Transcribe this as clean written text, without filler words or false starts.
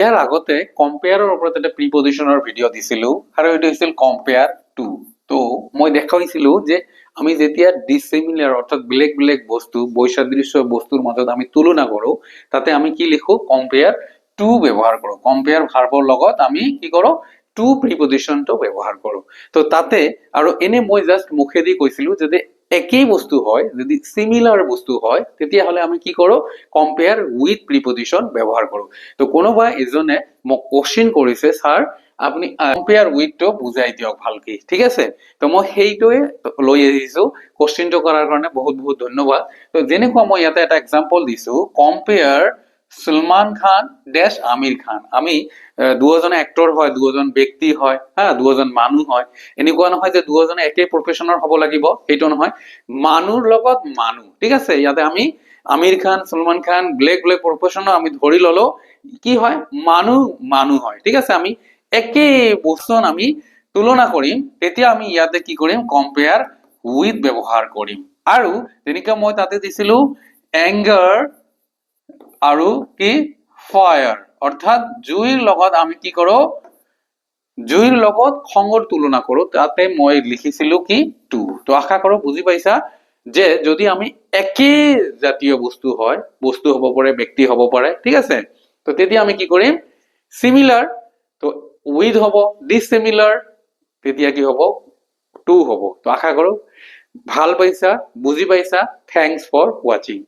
ইয়াৰ আগতে কম্পেয়াৰৰ ওপৰত এটা প্ৰিপজিশনৰ ভিডিঅ' দিছিলো আৰু এইটো হৈছিল কম্পেয়াৰ টু। তো মই দেখাইছিলো যে আমি যেতিয়া ডিসিমিলাৰ অৰ্থাৎ বেলেগ বেলেগ বস্তু বৈসাদৃশ্য বস্তুৰ মাজত আমি তুলনা কৰো তাতে আমি কি লিখো কম্পেয়াৰ টু ব্যৱহাৰ কৰো। কম্পেয়াৰ ভাৰ্বৰ লগত আমি কি কৰো টু প্ৰিপজিশনটো ব্যৱহাৰ কৰো। তো তাতে আৰু এনে মই জাস্ট মুখেদি কৈছিলো যদি একই বস্তু হয় যদি সিমিলার বস্তু হয় তেতিয়াহলে আমি কি কৰো কম্পেয়াৰ উইথ প্ৰিপজিশন ব্যবহাৰ কৰো। তো কোনোবা এজনে মোক কোশ্চেন কৰিছে স্যাৰ আপনি কম্পেয়াৰ উইথটো বুজাই দিয়ক ভালকে, ঠিক আছে? তো মই সেইটোৱে লৈ আহিছো কোশ্চেনটো কৰাৰ কাৰণে বহুত বহুত ধন্যবাদ। তো যেনেকুৱা মই ইয়াতে এটা এক্সাম্পল দিছো কম্পেয়াৰ সলমান খান ড্যাশ আমিৰ খান। আমি দুজন এক্টৰ হয় দুজন ব্যক্তি হয় হ্যাঁ দুজন মানুহ হয় এনেকুৱা নহয় যে দুজনে একে প্ৰফেশনৰ হ'ব লাগিব এইটো নহয় মানুহৰ লগত মানুহ, ঠিক আছে? ইয়াতে আমি Aamir Khan Salman Khan black black professional আমি ধরি ললো কি হয় মানুহ মানুহ হয়, ঠিক আছে? আমি একে বস্তু আমি তুলনা কৰিম তেতিয়া আমি ইয়াতে কি কৰিম কম্পেয়াৰ উইথ ব্যৱহাৰ কৰিম। আৰু যেনেকৈ মই তাতে দিছিলো এংগাৰ আৰু কি ফায়াৰ অৰ্থাৎ জুইৰ লগত আমি কি কৰো জুইৰ লগত খঙৰ তুলনা কৰো তাতে মই লিখিছিলো কি টু। তো আশা কৰো বুজি পাইছা যে যদি আমি একে জাতীয় বস্তু হয় বস্তু হ'ব পাৰে ব্যক্তি হ'ব পাৰে, ঠিক আছে? তো তেতিয়া আমি কি কৰিম সিমিলাৰ তো উইথ হ'ব ডিসিমিলাৰ তেতিয়া কি হ'ব টু হ'ব। তো আশা কৰো ভাল পাইছা বুজি পাইছা। Thanks for watching.